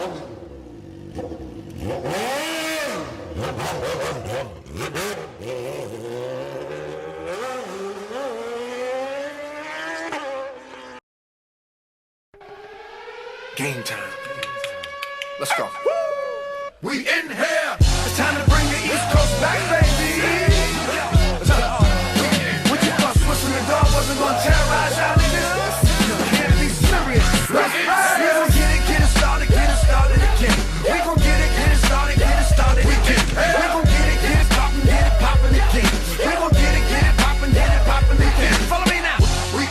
Game time. Let's go. We in here. It's time to bring the East Coast back, baby. What you thought Switzerland and dog wasn't gonna terrorize y'all niggas? Can't be serious. That's right. We gon' get it started again. We gon' get it started again. We gon' get it poppin' again. We gon' get it poppin' again. Follow me now. We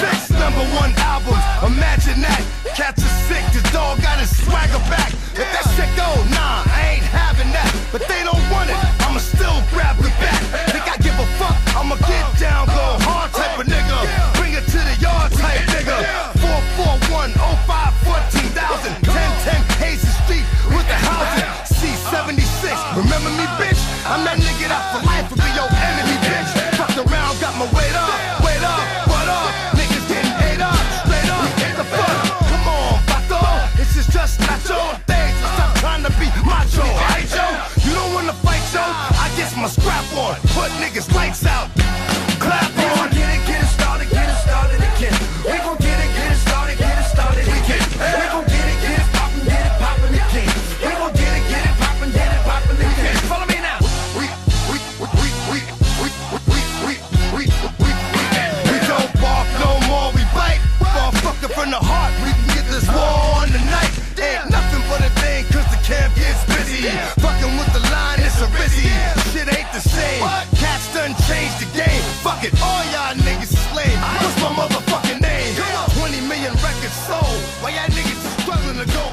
six #1 albums. Imagine that. Cats are sick. This dog got his swagger back. If that shit go, nah, I ain't having that. But they don't want it. I'ma still grab the bat. Think I give a fuck? I'ma get down, go hard type of nigga. Bring it to the yard type nigga. 441 05 14,000 1010 Hazen Street with the housing. C76. Remember me, bitch? I'm that nigga that for life will be your enemy, bitch. Fucked around, got my weight up. What up? Niggas getting ate up, straight up. What the fuck? Come on, Bato. This is just not your day. So stop trying to be macho, alright, yo? You don't wanna fight, yo? I guess my scrap on. Put niggas lights out. Clap on. We gon' get it started again. We gon' get it started again. We gon' get it poppin' again. We gon' get it poppin' again. Follow me now. We don't bark no more, we bite. Motherfucker from the heart, we can get this war on tonight. Ain't nothing but a thing, cause the camp gets busy. Fucking with the line, it's a busy. Shit ain't the same. Cats done changed the game. Fuck it, all y'all niggas is lame. What's my motherfucking name? 20 million records sold. Why y'all niggas is struggling to go?